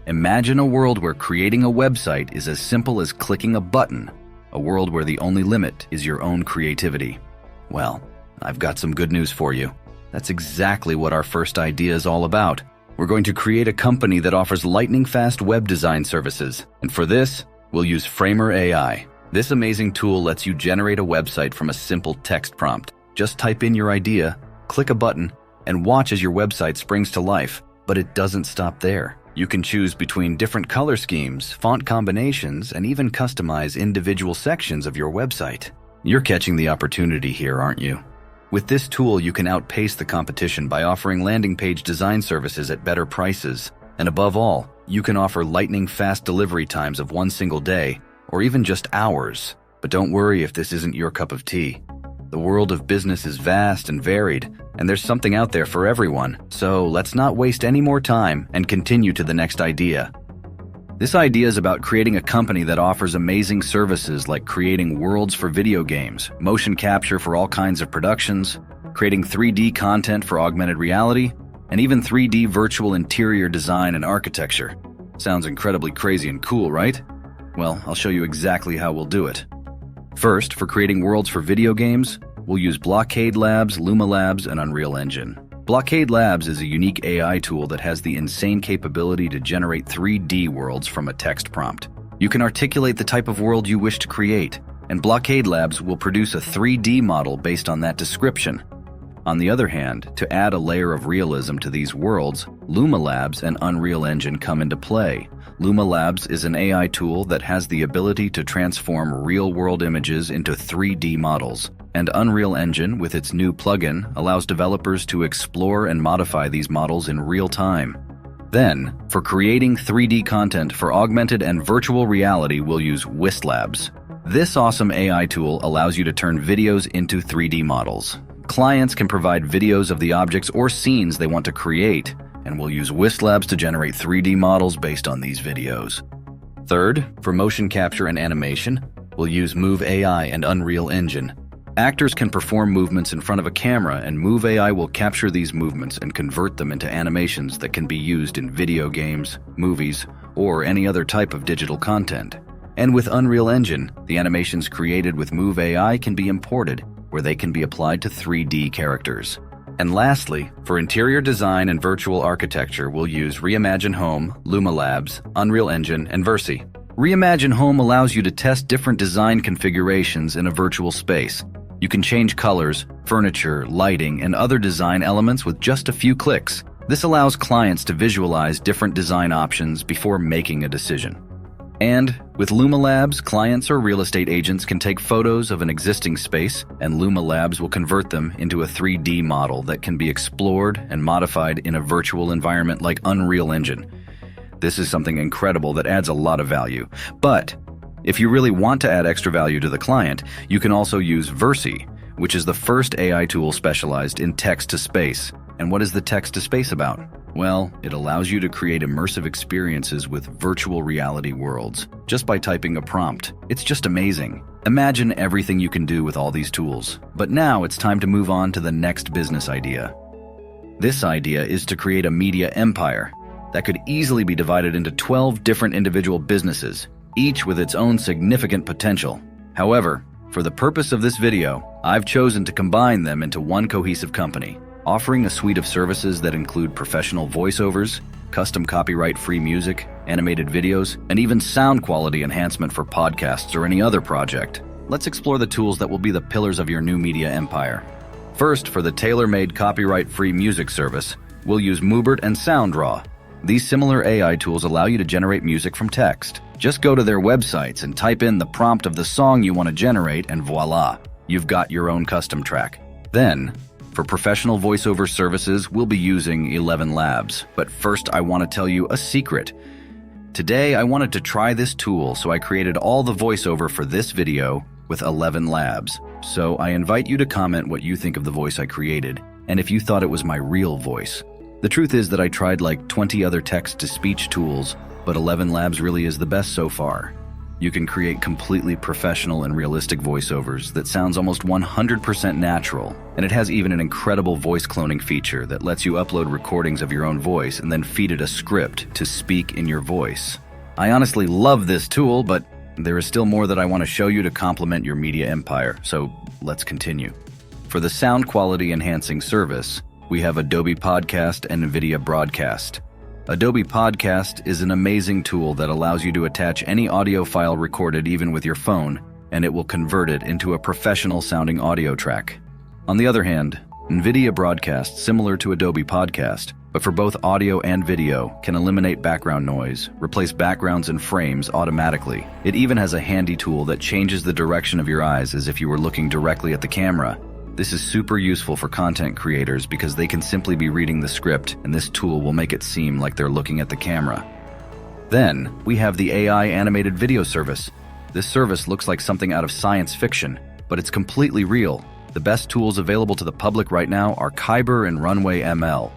Imagine a world where creating a website is as simple as clicking a button, a world where the only limit is your own creativity. Well, I've got some good news for you. That's exactly what our first idea is all about. We're going to create a company that offers lightning-fast web design services, and for this, we'll use Framer AI. This amazing tool lets you generate a website from a simple text prompt. Just type in your idea, click a button, and watch as your website springs to life. But it doesn't stop there. You can choose between different color schemes, font combinations, and even customize individual sections of your website. You're catching the opportunity here, aren't you? With this tool, you can outpace the competition by offering landing page design services at better prices. And above all, you can offer lightning-fast delivery times of one single day, or even just hours. But don't worry if this isn't your cup of tea. The world of business is vast and varied, and there's something out there for everyone. So let's not waste any more time and continue to the next idea. This idea is about creating a company that offers amazing services like creating worlds for video games, motion capture for all kinds of productions, creating 3D content for augmented reality, and even 3D virtual interior design and architecture. Sounds incredibly crazy and cool, right? Well, I'll show you exactly how we'll do it. First, for creating worlds for video games, we'll use BlockadeLabs, LumaLabs, and UnrealEngine. BlockadeLabs is a unique AI tool that has the insane capability to generate 3D worlds from a text prompt. You can articulate the type of world you wish to create, and BlockadeLabs will produce a 3D model based on that description. On the other hand, to add a layer of realism to these worlds, LumaLabs and UnrealEngine come into play. LumaLabs is an AI tool that has the ability to transform real-world images into 3D models, and UnrealEngine, with its new plugin, allows developers to explore and modify these models in real time. Then, for creating 3D content for augmented and virtual reality, we'll use Wistlabs. This awesome AI tool allows you to turn videos into 3D models. Clients can provide videos of the objects or scenes they want to create, and we'll use Wistlabs to generate 3D models based on these videos. Third, for motion capture and animation, we'll use Move AI and UnrealEngine. Actors can perform movements in front of a camera, and Move AI will capture these movements and convert them into animations that can be used in video games, movies, or any other type of digital content. And with UnrealEngine, the animations created with Move AI can be imported, where they can be applied to 3D characters. And lastly, for interior design and virtual architecture, we'll use Reimagine Home, LumaLabs, UnrealEngine, and Versi. Reimagine Home allows you to test different design configurations in a virtual space. You can change colors, furniture, lighting, and other design elements with just a few clicks. This allows clients to visualize different design options before making a decision. And with LumaLabs, clients or real estate agents can take photos of an existing space, and LumaLabs will convert them into a 3D model that can be explored and modified in a virtual environment like UnrealEngine. This is something incredible that adds a lot of value. But if you really want to add extra value to the client, you can also use Versi, which is the first AI tool specialized in text-to-space. And what is the text-to-space about? Well, it allows you to create immersive experiences with virtual reality worlds just by typing a prompt. It's just amazing. Imagine everything you can do with all these tools. But now it's time to move on to the next business idea. This idea is to create a media empire that could easily be divided into 12 different individual businesses, each with its own significant potential. However, for the purpose of this video, I've chosen to combine them into one cohesive company, offering a suite of services that include professional voiceovers, custom copyright-free music, animated videos, and even sound quality enhancement for podcasts or any other project. Let's explore the tools that will be the pillars of your new media empire. First, for the tailor-made copyright-free music service, we'll use Mubert and Soundraw. These similar AI tools allow you to generate music from text. Just go to their websites and type in the prompt of the song you want to generate, and voila, you've got your own custom track. Then, for professional voiceover services, we'll be using ElevenLabs. But first, I want to tell you a secret. Today, I wanted to try this tool, so I created all the voiceover for this video with ElevenLabs. So I invite you to comment what you think of the voice I created, and if you thought it was my real voice. The truth is that I tried like 20 other text-to-speech tools, but ElevenLabs really is the best so far. You can create completely professional and realistic voiceovers that sounds almost 100% natural, and it has even an incredible voice cloning feature that lets you upload recordings of your own voice and then feed it a script to speak in your voice. I honestly love this tool, but there is still more that I want to show you to complement your media empire, so let's continue. For the sound quality enhancing service, we have Adobe Podcast and NVIDIA Broadcast. Adobe Podcast is an amazing tool that allows you to attach any audio file recorded even with your phone, and it will convert it into a professional-sounding audio track. On the other hand, NVIDIA Broadcast, similar to Adobe Podcast, but for both audio and video, can eliminate background noise, replace backgrounds and frames automatically. It even has a handy tool that changes the direction of your eyes as if you were looking directly at the camera. This is super useful for content creators because they can simply be reading the script, and this tool will make it seem like they're looking at the camera. Then, we have the AI animated video service. This service looks like something out of science fiction, but it's completely real. The best tools available to the public right now are Kaiber and RunwayML.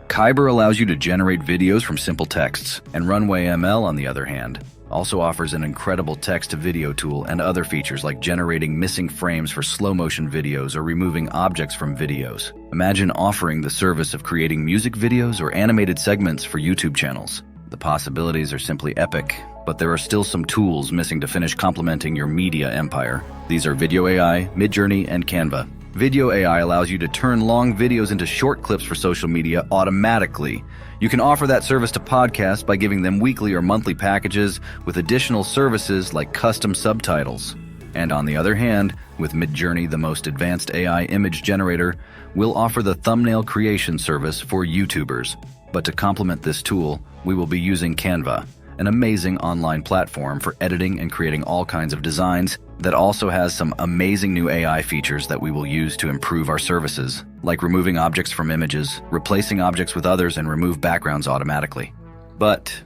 Kaiber allows you to generate videos from simple texts, and RunwayML, on the other hand, also offers an incredible text-to-video tool and other features like generating missing frames for slow-motion videos or removing objects from videos. Imagine offering the service of creating music videos or animated segments for YouTube channels. The possibilities are simply epic, but there are still some tools missing to finish complementing your media empire. These are Video AI, Midjourney, and Canva. Video AI allows you to turn long videos into short clips for social media automatically. You can offer that service to podcasts by giving them weekly or monthly packages with additional services like custom subtitles. And on the other hand, with Midjourney, the most advanced AI image generator, we'll offer the thumbnail creation service for YouTubers. But to complement this tool, we will be using Canva, an amazing online platform for editing and creating all kinds of designs that also has some amazing new AI features that we will use to improve our services, like removing objects from images, replacing objects with others, and remove backgrounds automatically. But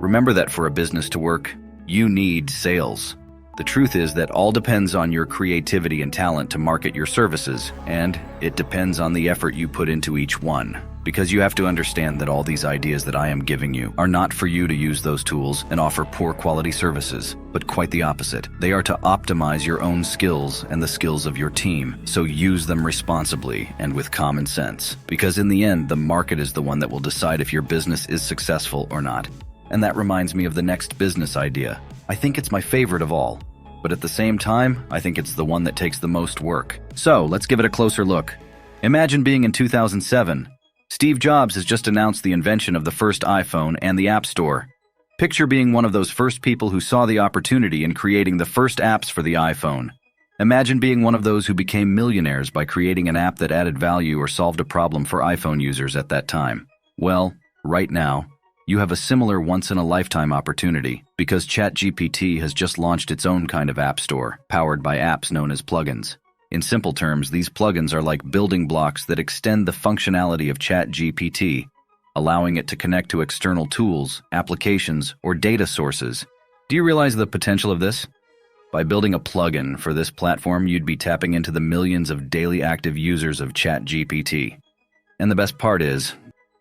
remember that for a business to work, you need sales. The truth is that all depends on your creativity and talent to market your services, and it depends on the effort you put into each one. Because you have to understand that all these ideas that I am giving you are not for you to use those tools and offer poor quality services, but quite the opposite. They are to optimize your own skills and the skills of your team, so use them responsibly and with common sense. Because in the end, the market is the one that will decide if your business is successful or not. And that reminds me of the next business idea. I think it's my favorite of all, but at the same time, I think it's the one that takes the most work. So let's give it a closer look. Imagine being in 2007. Steve Jobs has just announced the invention of the first iPhone and the App Store. Picture being one of those first people who saw the opportunity in creating the first apps for the iPhone. Imagine being one of those who became millionaires by creating an app that added value or solved a problem for iPhone users at that time. Well, right now, you have a similar once-in-a-lifetime opportunity because ChatGPT has just launched its own kind of app store, powered by apps known as plugins. In simple terms, these plugins are like building blocks that extend the functionality of ChatGPT, allowing it to connect to external tools, applications, or data sources. Do you realize the potential of this? By building a plugin for this platform, you'd be tapping into the millions of daily active users of ChatGPT. And the best part is,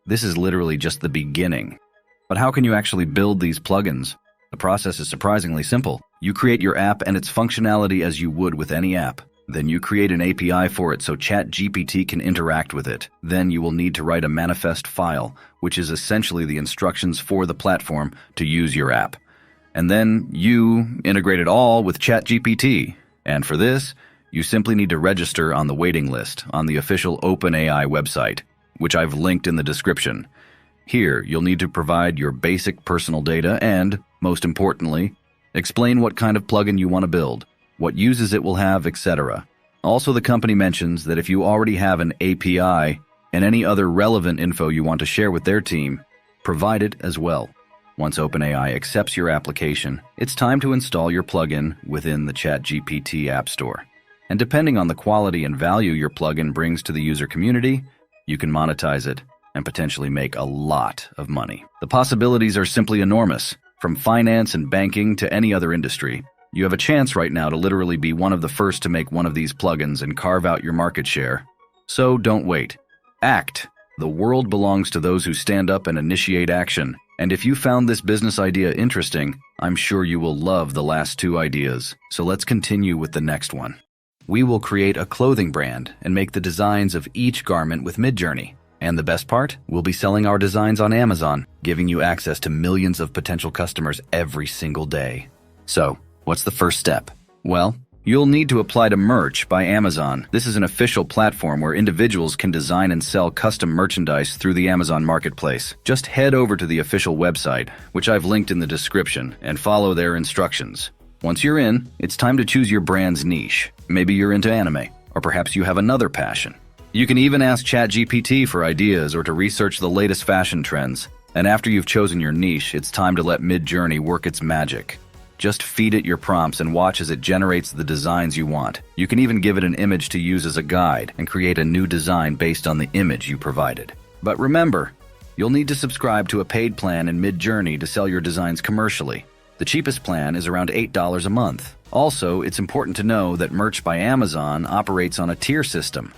this is literally just the beginning. But how can you actually build these plugins? The process is surprisingly simple. You create your app and its functionality as you would with any app. Then you create an API for it so ChatGPT can interact with it. Then you will need to write a manifest file, which is essentially the instructions for the platform to use your app. And then you integrate it all with ChatGPT. And for this, you simply need to register on the waiting list on the official OpenAI website, which I've linked in the description. Here, you'll need to provide your basic personal data and, most importantly, explain what kind of plugin you want to build, what uses it will have, etc. Also, the company mentions that if you already have an API and any other relevant info you want to share with their team, provide it as well. Once OpenAI accepts your application, it's time to install your plugin within the ChatGPT App Store. And depending on the quality and value your plugin brings to the user community, you can monetize it and potentially make a lot of money. The possibilities are simply enormous. From finance and banking to any other industry, you have a chance right now to literally be one of the first to make one of these plugins and carve out your market share. So don't wait. Act. The world belongs to those who stand up and initiate action. And if you found this business idea interesting, I'm sure you will love the last two ideas. So let's continue with the next one. We will create a clothing brand and make the designs of each garment with Midjourney. And the best part? We'll be selling our designs on Amazon, giving you access to millions of potential customers every single day. So, what's the first step? Well, you'll need to apply to Merch by Amazon. This is an official platform where individuals can design and sell custom merchandise through the Amazon Marketplace. Just head over to the official website, which I've linked in the description, and follow their instructions. Once you're in, it's time to choose your brand's niche. Maybe you're into anime, or perhaps you have another passion. You can even ask ChatGPT for ideas or to research the latest fashion trends. And after you've chosen your niche, it's time to let Midjourney work its magic. Just feed it your prompts and watch as it generates the designs you want. You can even give it an image to use as a guide and create a new design based on the image you provided. But remember, you'll need to subscribe to a paid plan in Midjourney to sell your designs commercially. The cheapest plan is around $8 a month. Also, it's important to know that Merch by Amazon operates on a tier system.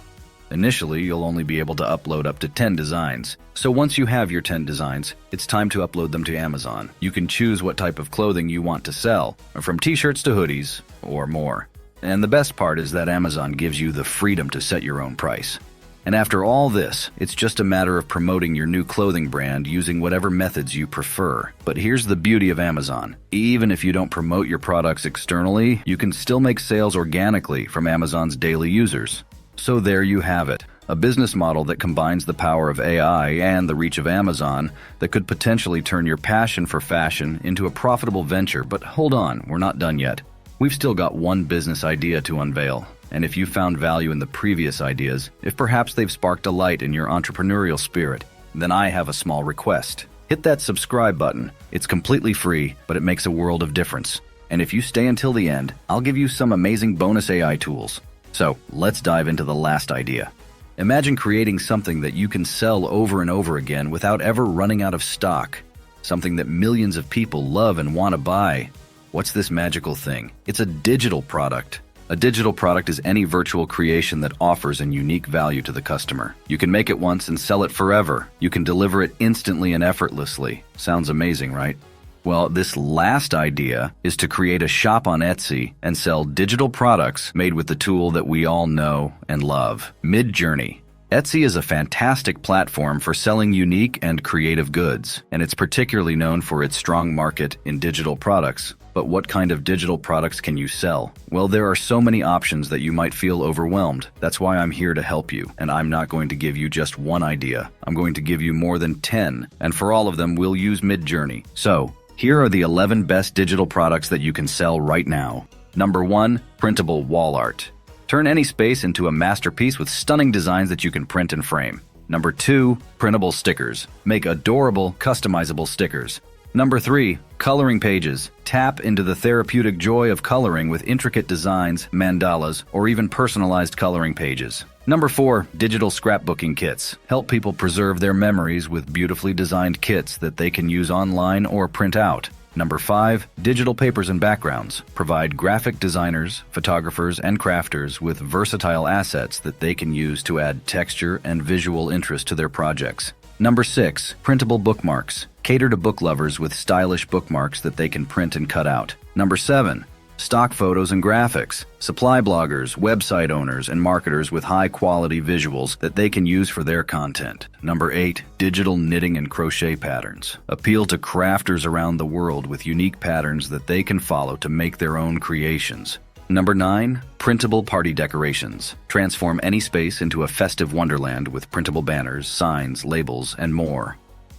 Initially, you'll only be able to upload up to 10 designs. So once you have your 10 designs, it's time to upload them to Amazon. You can choose what type of clothing you want to sell, from t-shirts to hoodies, or more. And the best part is that Amazon gives you the freedom to set your own price. And after all this, it's just a matter of promoting your new clothing brand using whatever methods you prefer. But here's the beauty of Amazon. Even if you don't promote your products externally, you can still make sales organically from Amazon's daily users. So there you have it, a business model that combines the power of AI and the reach of Amazon that could potentially turn your passion for fashion into a profitable venture. But hold on, we're not done yet. We've still got one business idea to unveil. And if you found value in the previous ideas, if perhaps they've sparked a light in your entrepreneurial spirit, then I have a small request. Hit that subscribe button. It's completely free, but it makes a world of difference. And if you stay until the end, I'll give you some amazing bonus AI tools. So, let's dive into the last idea. Imagine creating something that you can sell over and over again without ever running out of stock. Something that millions of people love and want to buy. What's this magical thing? It's a digital product. A digital product is any virtual creation that offers a unique value to the customer. You can make it once and sell it forever. You can deliver it instantly and effortlessly. Sounds amazing, right? Well, this last idea is to create a shop on Etsy and sell digital products made with the tool that we all know and love, Midjourney. Etsy is a fantastic platform for selling unique and creative goods, and it's particularly known for its strong market in digital products. But what kind of digital products can you sell? Well, there are so many options that you might feel overwhelmed. That's why I'm here to help you, and I'm not going to give you just one idea. I'm going to give you more than 10, and for all of them, we'll use Midjourney. So, here are the 11 best digital products that you can sell right now. Number 1, printable wall art. Turn any space into a masterpiece with stunning designs that you can print and frame. Number 2, printable stickers. Make adorable, customizable stickers. Number 3, coloring pages. Tap into the therapeutic joy of coloring with intricate designs, mandalas, or even personalized coloring pages. Number 4, digital scrapbooking kits. Help people preserve their memories with beautifully designed kits that they can use online or print out. Number 5, digital papers and backgrounds. Provide graphic designers, photographers, and crafters with versatile assets that they can use to add texture and visual interest to their projects. Number 6, printable bookmarks. Cater to book lovers with stylish bookmarks that they can print and cut out. Number 7, stock photos and graphics. Supply bloggers, website owners, and marketers with high-quality visuals that they can use for their content. Number 8, digital knitting and crochet patterns. Appeal to crafters around the world with unique patterns that they can follow to make their own creations. Number 9, printable party decorations. Transform any space into a festive wonderland with printable banners, signs, labels, and more.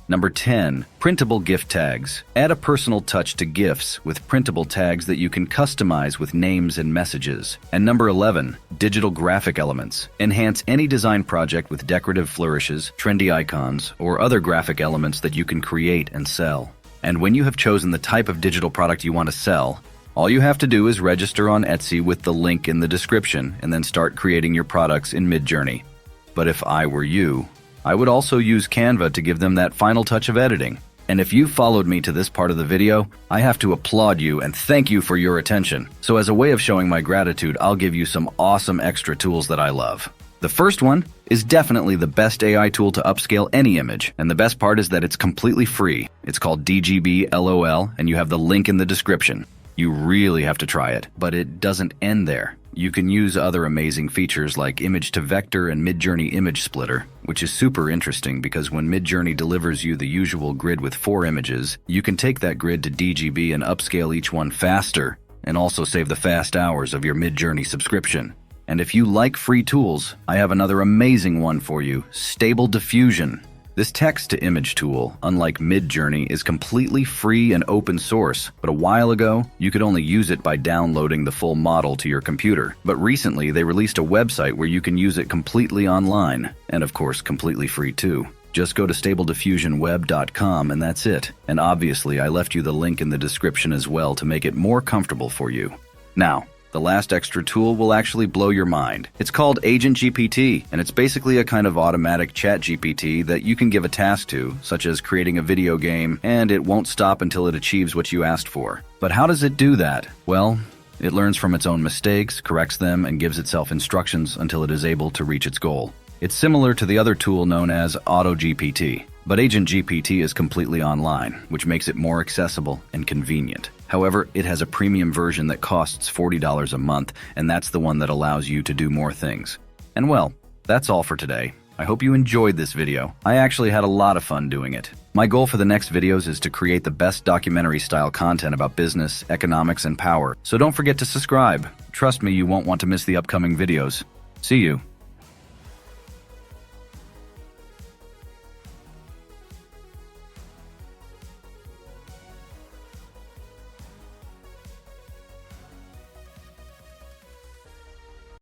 Number 10, printable gift tags. Add a personal touch to gifts with printable tags that you can customize with names and messages. And number 11, digital graphic elements. Enhance any design project with decorative flourishes, trendy icons, or other graphic elements that you can create and sell. And when you have chosen the type of digital product you want to sell, all you have to do is register on Etsy with the link in the description and then start creating your products in Midjourney. But if I were you, I would also use Canva to give them that final touch of editing. And if you followed me to this part of the video, I have to applaud you and thank you for your attention. So as a way of showing my gratitude, I'll give you some awesome extra tools that I love. The first one is definitely the best AI tool to upscale any image, and the best part is that it's completely free. It's called DGB LOL, and you have the link in the description. You really have to try it, but it doesn't end there. You can use other amazing features like image to vector and Midjourney image splitter, which is super interesting because when Midjourney delivers you the usual grid with 4 images, you can take that grid to DGB and upscale each one faster, and also save the fast hours of your Midjourney subscription. And if you like free tools, I have another amazing one for you, Stable Diffusion. This text-to-image tool, unlike Midjourney, is completely free and open source, but a while ago, you could only use it by downloading the full model to your computer. But recently, they released a website where you can use it completely online, and of course, completely free too. Just go to StableDiffusionWeb.com and that's it. And obviously, I left you the link in the description as well to make it more comfortable for you. Now, the last extra tool will actually blow your mind. It's called Agent GPT, and it's basically a kind of automatic ChatGPT that you can give a task to, such as creating a video game, and it won't stop until it achieves what you asked for. But how does it do that? Well, it learns from its own mistakes, corrects them, and gives itself instructions until it is able to reach its goal. It's similar to the other tool known as AutoGPT, but Agent GPT is completely online, which makes it more accessible and convenient. However, it has a premium version that costs $40 a month, and that's the one that allows you to do more things. And well, that's all for today. I hope you enjoyed this video. I actually had a lot of fun doing it. My goal for the next videos is to create the best documentary-style content about business, economics, and power, so don't forget to subscribe. Trust me, you won't want to miss the upcoming videos. See you.